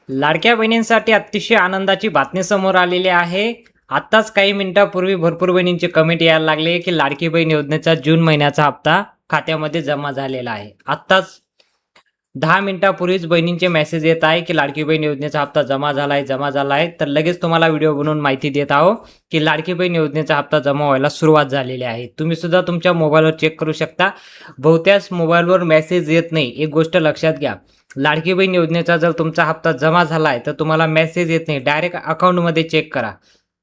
लाडक्या बहिणींसाठी अतिशय आनंदाची बातमी समोर आलेली आहे. आत्ताच काही मिनिटापूर्वी भरपूर बहिणींचे कमेंट यायला लागले की लाडकी बहीण योजनेचा जून महिन्याचा हप्ता खात्यामध्ये जमा झालेला आहे. आत्ताच 10 मिनिटापूर्वीच बहिणींचे मेसेज येत आहे की लाडकी बहीण योजनेचा हप्ता जमा झाला आहे. तर लगेच तुम्हाला व्हिडिओ बनवून माहिती देत आहो की लाडकी बहीण योजनेचा हप्ता जमा व्हायला सुरुवात झालेली आहे. तुम्ही सुद्धा तुमच्या मोबाईलवर चेक करू शकता. बहुत्याच मोबाईलवर मेसेज येत नाही. एक गोष्ट लक्षात घ्या, लाडकी बहीण योजनेचा जर तुमचा हप्ता जमा झाला आहे तर तुम्हाला मेसेज येत नाही. डायरेक्ट अकाउंटमध्ये चेक करा.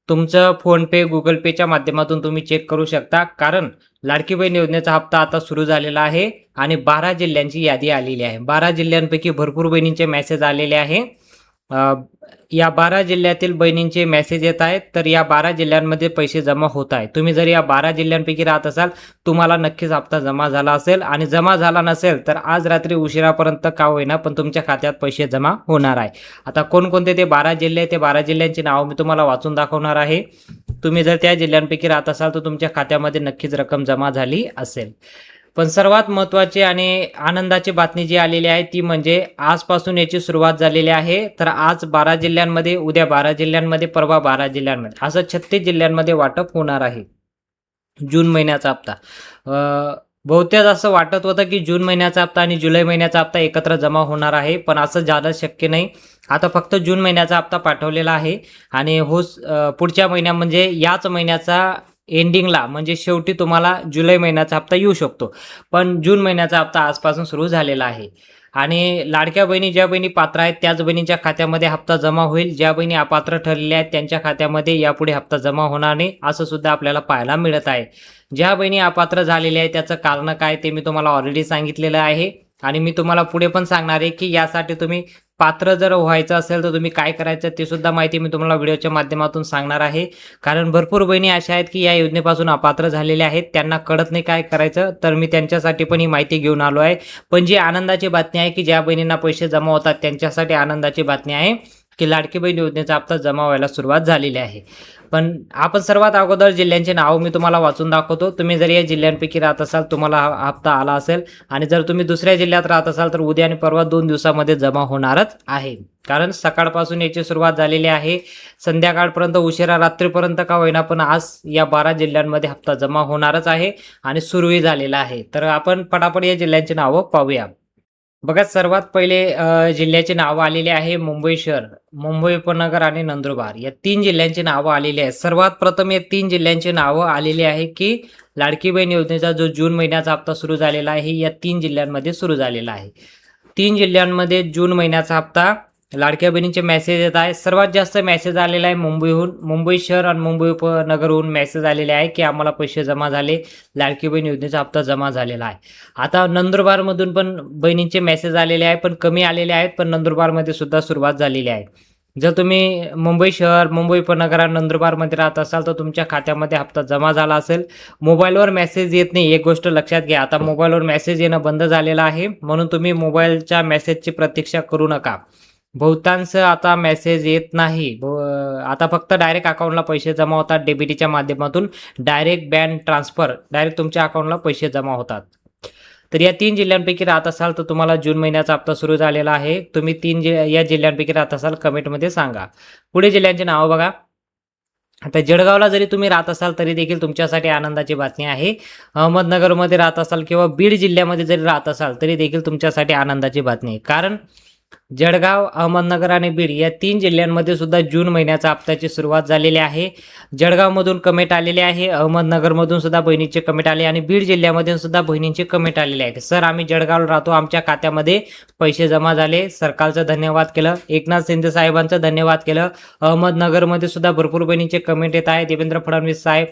तुमचं फोनपे, गुगल पेच्या माध्यमातून तुम्ही चेक करू शकता. कारण लाडकी बहीण योजनेचा हप्ता आता सुरू झालेला आहे आणि 12 जिल्ह्यांची यादी आलेली आहे. 12 जिल्ह्यांपैकी भरपूर बहिणींचे मेसेज आलेले आहे. या 12 जिल्ह्यातील बहिणींचे मेसेज येत आहेत. तर या 12 जिल्ह्यांमध्ये पैसे जमा होत आहेत. तुम्ही जर या 12 जिल्ह्यांपैकी राहत असाल, तुम्हाला नक्कीच हप्ता जमा झाला असेल आणि जमा झाला नसेल तर आज रात्री उशिरापर्यंत का होईना पण तुमच्या खात्यात पैसे जमा होणार आहे. आता कोणकोणते ते 12 जिल्हे, ते 12 जिल्ह्यांची नावं मी तुम्हाला वाचून दाखवणार आहे. तुम्ही जर त्या जिल्ह्यांपैकी राहत असाल तर तुमच्या खात्यामध्ये नक्कीच रक्कम जमा झाली असेल. पण सर्वात महत्त्वाची आणि आनंदाची बातमी जी आलेली आहे ती म्हणजे आजपासून याची सुरुवात झालेली आहे. तर आज 12 जिल्ह्यांमध्ये, उद्या 12 जिल्ह्यांमध्ये, परवा 12 जिल्ह्यांमध्ये, असं 36 जिल्ह्यांमध्ये वाटप होणार आहे जून महिन्याचा हप्ता. बहुतेक असं वाटत होतं की जून महिन्याचा हप्ता आणि जुलै महिन्याचा हप्ता एकत्र जमा होणार आहे, पण असं झालं शक्य नाही. आता फक्त जून महिन्याचा हप्ता पाठवलेला आहे आणि पुढच्या महिन्या म्हणजे याच महिन्याचा एंडिंगला म्हणजे शेवटी तुम्हाला जुलै महिन्याचा हप्ता येऊ शकतो. पण जून महिन्याचा हप्ता आजपासून सुरू झालेला आहे आणि लाडक्या बहिणी, ज्या बहिणी पात्र आहेत त्याच बहिणींच्या खात्यामध्ये हप्ता जमा होईल. ज्या बहिणी अपात्र ठरलेल्या आहेत त्यांच्या खात्यामध्ये यापुढे हप्ता जमा होणार नाही, असं सुद्धा आपल्याला पाहायला मिळत आहे. ज्या बहिणी अपात्र झालेल्या आहेत त्याचं कारण काय ते मी तुम्हाला ऑलरेडी सांगितलेलं आहे आणि मी तुम्हाला पुढे पण सांगणार आहे की यासाठी तुम्ही पात्र जर व्हायचं असेल तर तुम्ही काय करायचं ते सुद्धा माहिती मी तुम्हाला व्हिडिओच्या माध्यमातून सांगणार आहे. कारण भरपूर बहिणी अशा आहेत की या योजनेपासून अपात्र झालेल्या आहेत, त्यांना कळत नाही काय करायचं. तर मी त्यांच्यासाठी पण ही माहिती घेऊन आलो आहे. पण जी आनंदाची बातमी आहे की ज्या बहिणींना पैसे जमा होतात त्यांच्यासाठी आनंदाची बातमी आहे की लाडकी बहीण योजनेचा हप्ता जमा व्हायला सुरुवात झालेली आहे. पण आपण सर्वात अगोदर जिल्ह्यांचे नाव मी तुम्हाला वाचून दाखवतो. तुम्ही जर या जिल्ह्यांपैकी राहत असाल, तुम्हाला हप्ता आला असेल आणि जर तुम्ही दुसऱ्या जिल्ह्यात राहत असाल तर उद्या आणि परवा 2 दिवसामध्ये जमा होणारच आहे. कारण सकाळपासून याची सुरुवात झालेली आहे. संध्याकाळपर्यंत, उशिरा रात्रीपर्यंत का होईना पण आज या 12 जिल्ह्यांमध्ये हप्ता जमा होणारच आहे आणि सुरूही झालेला आहे. तर आपण पटापट या जिल्ह्यांची नावं पाहूया. बघा, सर्वात पहिले जिल्ह्याची नावं आलेली आहे मुंबई शहर, मुंबई उपनगर आणि नंदुरबार या 3 जिल्ह्यांची नावं आलेली आहेत. सर्वात प्रथम या 3 जिल्ह्यांची नावं आलेली आहे की लाडकी बहीण योजनेचा जो जून महिन्याचा हप्ता सुरू झालेला आहे या 3 जिल्ह्यांमध्ये सुरू झालेला आहे. 3 जिल्ह्यांमध्ये जून महिन्याचा हप्ता लाडक्या बहिणींचे मेसेज येत आहे. सर्वात जास्त मेसेज आलेला आहे मुंबईहून, मुंबई शहर आणि मुंबई उपनगरहून मेसेज आलेले आहे की आम्हाला पैसे जमा झाले, लाडकी बहीण योजनेचा हप्ता जमा झालेला आहे. आता नंदुरबारमधून पण बहिणींचे मेसेज आलेले आहे, पण कमी आलेले आहेत. पण नंदुरबारमध्ये सुद्धा सुरुवात झालेली आहे. जर तुम्ही मुंबई शहर, मुंबई उपनगर आणि नंदुरबारमध्ये राहत असाल तर तुमच्या खात्यामध्ये हप्ता जमा झाला असेल. मोबाईलवर मेसेज येत नाही, एक गोष्ट लक्षात घ्या. आता मोबाईलवर मेसेज येणं बंद झालेलं आहे, म्हणून तुम्ही मोबाईलच्या मेसेजची प्रतीक्षा करू नका. बहुतांश आता मेसेज येत नाही. आता फक्त डायरेक्ट अकाउंटला पैसे जमा होतात. डेबिटच्या माध्यमातून डायरेक्ट बँक ट्रान्सफर, डायरेक्ट तुमच्या अकाउंटला पैसे जमा होतात. तर या 3 जिल्ह्यांपैकी राहत असाल तर तुम्हाला जून महिन्याचा हप्ता सुरू झालेला आहे. तुम्ही या जिल्ह्यांपैकी राहत असाल कमेंटमध्ये सांगा. पुढे जिल्ह्यांची नावं बघा. आता जळगावला जरी तुम्ही राहत असाल तरी देखील तुमच्यासाठी आनंदाची बातमी आहे. अहमदनगरमध्ये राहत असाल किंवा बीड जिल्ह्यामध्ये जरी राहत असाल तरी देखील तुमच्यासाठी आनंदाची बातमी आहे. कारण जळगाव, अहमदनगर आणि बीड या 3 जिल्ह्यांमध्ये सुद्धा जून महिन्याचा हप्त्याची सुरुवात झालेली आहे. जळगावमधून कमेंट आलेले आहे, अहमदनगरमधून सुद्धा बहिणीचे कमेंट आले आणि बीड जिल्ह्यामधून सुद्धा बहिणींचे कमेंट आलेले आहेत. सर, आम्ही जळगावला राहतो, आमच्या खात्यामध्ये पैसे जमा झाले. सरकारचं धन्यवाद केलं, एकनाथ शिंदे साहेबांचं धन्यवाद केलं. अहमदनगरमध्ये सुद्धा भरपूर बहिणींचे कमेंट येत आहे. देवेंद्र फडणवीस साहेब,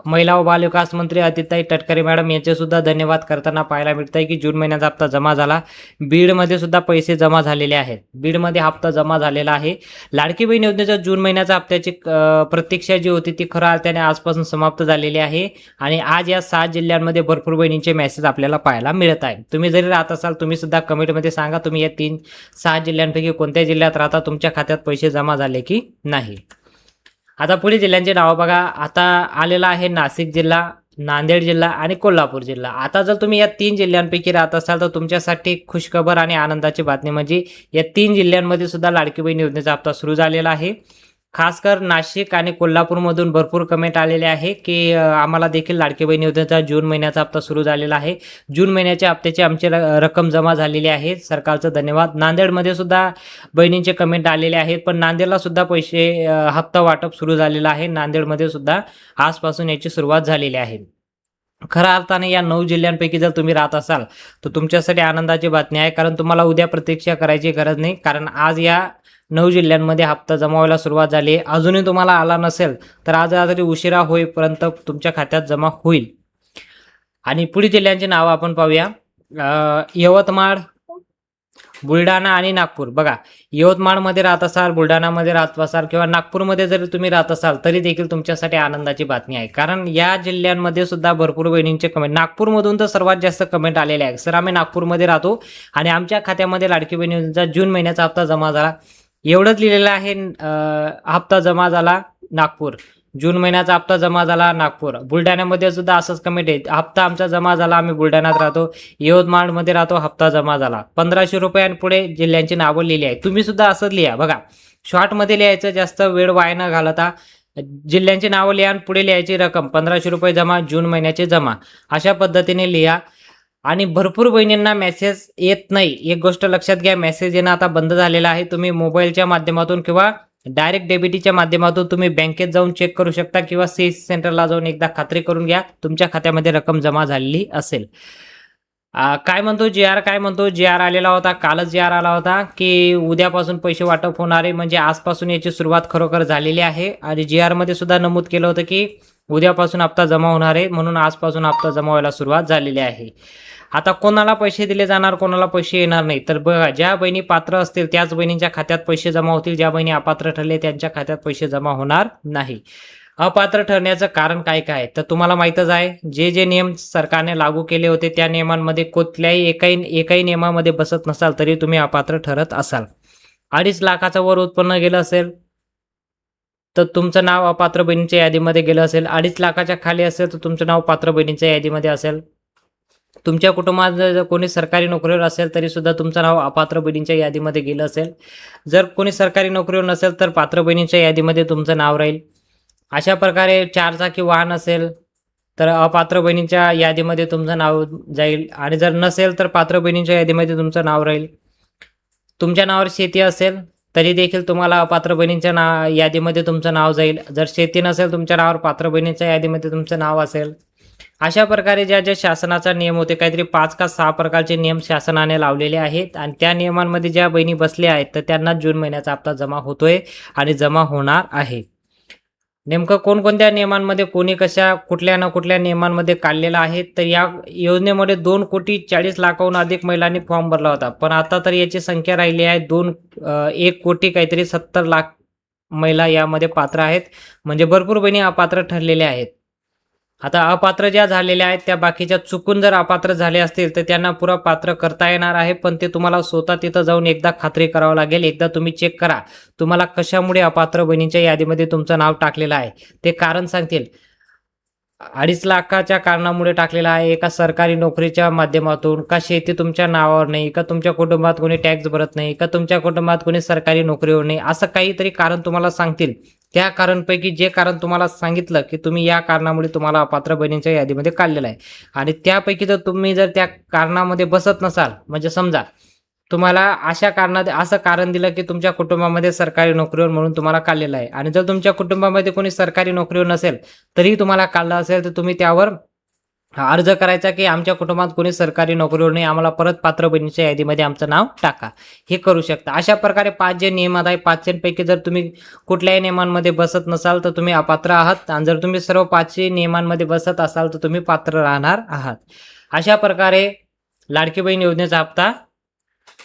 महिला व बाल विकास मंत्री अदिताई तटकरे मॅडम यांचे सुद्धा धन्यवाद करताना पाहायला मिळत आहे की जून महिन्याचा हप्ता जमा झाला. बीडमध्ये सुद्धा पैसे जमा झालेले आहेत. बीडमध्ये हप्ता जमा झालेला आहे. लाडकी बहीण योजनेच्या जून महिन्याच्या हप्त्याची प्रतीक्षा जी होती ती खऱ्या अर्थाने आजपासून समाप्त झालेली आहे आणि आज या 7 जिल्ह्यांमध्ये भरपूर बहिणींचे मेसेज आपल्याला पाहायला मिळत आहे. तुम्ही जरी राहत असाल तुम्ही सुद्धा कमेंटमध्ये सांगा तुम्ही या 6 जिल्ह्यांपैकी कोणत्या जिल्ह्यात राहता, तुमच्या खात्यात पैसे जमा झाले की नाही. आता पुढे जिल्ह्यांची नावं बघा. आता आलेला आहे नाशिक जिल्हा, नांदेड जिल्हा आणि कोल्हापूर जिल्हा. आता जर तुम्ही या 3 जिल्ह्यांपैकी राहत असाल तर तुमच्यासाठी खुशखबर आणि आनंदाची बातमी म्हणजे या 3 जिल्ह्यांमध्ये सुद्धा लाडकी बहीण योजनेचा हप्ता सुरू झालेला आहे. खासकर नाशिक आणि कोल्हापूरमधून भरपूर कमेंट आलेले आहे की आम्हाला देखील लाडकी बहीण योजनेचा जून महिन्याचा हप्ता सुरू झालेला आहे. जून महिन्याच्या हप्त्याची आमची रक्कम जमा झालेली आहे. सरकारचं धन्यवाद. नांदेडमध्ये सुद्धा बहिणींचे कमेंट आलेले आहेत, पण नांदेडला सुद्धा पैसे हप्ता वाटप सुरू झालेलं आहे. नांदेडमध्ये सुद्धा आजपासून याची सुरुवात झालेली आहे. खऱ्या अर्थाने या 9 जिल्ह्यांपैकी जर तुम्ही राहत असाल तर तुमच्यासाठी आनंदाची बातमी आहे, कारण तुम्हाला उद्या प्रतीक्षा करायची गरज नाही, कारण आज या 9 जिल्ह्यांमध्ये हप्ता जमा व्हायला सुरुवात झाली आहे. अजूनही तुम्हाला आला नसेल तर आज रात्री उशिरा होईपर्यंत तुमच्या खात्यात जमा होईल. आणि पुढील जिल्ह्यांची नावं आपण पाहूया. यवतमाळ, बुलढाणा आणि नागपूर. बघा, यवतमाळमध्ये राहत असाल, बुलढाणामध्ये राहत असाल किंवा नागपूरमध्ये जरी तुम्ही राहत असाल तरी देखील तुमच्यासाठी आनंदाची बातमी आहे, कारण या जिल्ह्यांमध्ये सुद्धा भरपूर बहिणींचे कमेंट, नागपूरमधून तर सर्वात जास्त कमेंट आलेले आहे. सर, आम्ही नागपूरमध्ये राहतो आणि आमच्या खात्यामध्ये लाडकी बहीण योजनेचा जून महिन्याचा हप्ता जमा झाला. एवढंच लिहिलेलं आहे. हप्ता जमा झाला नागपूर, जून महिन्याचा हप्ता जमा झाला नागपूर. बुलढाण्यामध्ये सुद्धा असंच कमेंट आहे, हप्ता आमचा जमा झाला, आम्ही बुलढाण्यात राहतो. यवतमाळमध्ये राहतो, हप्ता जमा झाला. 1500 रुपयांपुढे जिल्ह्यांची नावं लिहिली आहे. तुम्ही सुद्धा असंच लिहा. बघा, शॉर्टमध्ये लिहायचं, जास्त वेळ वाया न घालता जिल्ह्यांची नावं लिहा आणि पुढे लिहायची रक्कम 1500 रुपये जमा, जून महिन्याचे जमा, अशा पद्धतीने लिहा. आणि भरपूर बहिणींना मेसेज येत नाही. एक गोष्ट लक्षात घ्या, मेसेज येणं आता बंद झालेलं आहे. तुम्ही मोबाईलच्या माध्यमातून किंवा डायरेक्ट डेबिटच्या माध्यमातून तुम्ही बँकेत जाऊन चेक करू शकता किंवा सीएससी सेंटरला जाऊन एकदा खात्री करून घ्या तुमच्या खात्यामध्ये रक्कम जमा झालेली असेल. काय म्हणतो जी.आर, काय म्हणतो जी.आर आलेला होता, कालच जी.आर आला होता की उद्यापासून पैसे वाटप होणारे, म्हणजे आजपासून याची सुरुवात खरोखर झालेली आहे. आणि जी.आर मध्ये सुद्धा नमूद केलं होतं की उद्यापासून हप्ता जमा होणार आहे, म्हणून आजपासून हप्ता जमा व्हायला सुरुवात झालेली आहे. आता कोणाला पैसे दिले जाणार, कोणाला पैसे येणार नाही, तर बघा, ज्या बहिणी पात्र असतील त्याच बहिणींच्या खात्यात पैसे जमा होतील. ज्या बहिणी अपात्र ठरले त्यांच्या खात्यात पैसे जमा होणार नाही. अपात्र ठरण्याचं कारण काय काय तर तुम्हाला माहीतच आहे. जे जे नियम सरकारने लागू केले होते त्या नियमांमध्ये कुठल्याही एकाही नियमामध्ये बसत नसाल तरी तुम्ही अपात्र ठरत असाल. 2.5 लाखाचं वर उत्पन्न गेलं असेल तर तुमचं नाव अपात्र बहिणीच्या यादीमध्ये गेलं असेल. 2.5 लाखाच्या खाली असेल तर तुमचं नाव पात्र बहिणीच्या यादीमध्ये असेल. तुमच्या कुटुंबात जर कोणी सरकारी नोकरीवर असेल तरी सुद्धा तुमचं नाव अपात्र बहिणीच्या यादीमध्ये गेलं असेल. जर कोणी सरकारी नोकरीवर नसेल तर पात्र बहिणीच्या यादीमध्ये तुमचं नाव राहील. अशा प्रकारे 4 चाकी वाहन असेल तर अपात्र बहिणीच्या यादीमध्ये तुमचं नाव जाईल, आणि जर नसेल तर पात्र बहिणीच्या यादीमध्ये तुमचं नाव राहील. तुमच्या नावावर शेती असेल तरी देखील तुम्हाला अपात्र बहिणीच्या यादीमध्ये तुमचं नाव जाईल. जर शेती नसेल तुमच्या नावावर पात्र बहिणीच्या यादीमध्ये तुमचं नाव असेल. अशा प्रकारे ज्या शासनाचा नियम होते, काहीतरी 5 का 6 प्रकारचे नियम शासनाने लावलेले आहेत, आणि त्या नियमांमध्ये ज्या बहिणी बसल्या आहेत तर त्यांना जून महिन्याचा हप्ता जमा होतोय आणि जमा होणार आहे. नेमकं कोणकोणत्या नियमांमध्ये कोणी कुठल्या ना कुठल्या नियमांमध्ये काढलेला आहे, तर या योजनेमध्ये 2,40,00,000 अधिक महिलांनी फॉर्म भरला होता, पण आता तर याची संख्या राहिली आहे 1,70,00,000 महिला यामध्ये पात्र आहेत. म्हणजे भरपूर बहिणी अपात्र ठरलेल्या आहेत. आता अपात्र ज्या झालेल्या आहेत त्या बाकीच्या चुकून जर अपात्र झाले असतील तर त्यांना पुरा पात्र करता येणार आहे, पण ते तुम्हाला स्वतः तिथं जाऊन एकदा खात्री करावं लागेल. एकदा तुम्ही चेक करा तुम्हाला कशामुळे अपात्र बहिणीच्या यादीमध्ये तुमचं नाव टाकलेलं आहे. ते कारण सांगतील. 2.5 लाखाच्या कारणामुळे टाकलेला आहे, एका सरकारी नोकरीच्या माध्यमातून, का शेती तुमच्या नावावर नाही, का तुमच्या कुटुंबात कोणी टॅक्स भरत नाही, का तुमच्या कुटुंबात कोणी सरकारी नोकरीवर नाही, असं काहीतरी कारण तुम्हाला सांगतील. त्या कारणपैकी जे कारण तुम्हाला सांगितलं की तुम्ही या कारणामुळे तुम्हाला अपात्र बहिणीच्या यादीमध्ये काढलेलं आहे, आणि त्यापैकी जर तुम्ही त्या कारणामध्ये बसत नसाल, म्हणजे समजा तुम्हाला असं कारण दिलं की तुमच्या कुटुंबामध्ये सरकारी नोकरीवर म्हणून तुम्हाला काढलेलं आहे, आणि जर तुमच्या कुटुंबामध्ये कोणी सरकारी नोकरीवर नसेल तरी तुम्हाला काढलं असेल तर तुम्ही त्यावर अर्ज करायचा की आमच्या कुटुंबात कोणी सरकारी नोकरीवर नाही, आम्हाला परत पात्र बहिणीच्या यादीमध्ये आमचं नाव टाका. हे करू शकता. अशा प्रकारे 5 जे नियमात आहे, 5 जर तुम्ही कुठल्याही नियमांमध्ये बसत नसाल तर तुम्ही अपात्र आहात, आणि जर तुम्ही सर्व 5 नियमांमध्ये बसत असाल तर तुम्ही पात्र राहणार आहात. अशा प्रकारे लाडकी बहीण योजनेचा हप्ता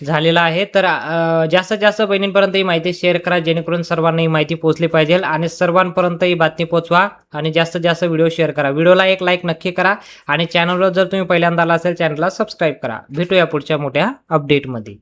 झालेला आहे. तर जास्तीत जास्त बहिणींपर्यंत ही माहिती शेअर करा, जेणेकरून सर्वांना ही माहिती पोहोचली पाहिजे, आणि सर्वांपर्यंत ही बातमी पोहोचवा, आणि जास्तीत जास्त व्हिडिओ शेअर करा. व्हिडिओला एक लाईक नक्की करा, आणि चॅनलवर जर तुम्ही पहिल्यांदा आला असेल चॅनलला सबस्क्राईब करा. भेटूया पुढच्या मोठ्या अपडेटमध्ये.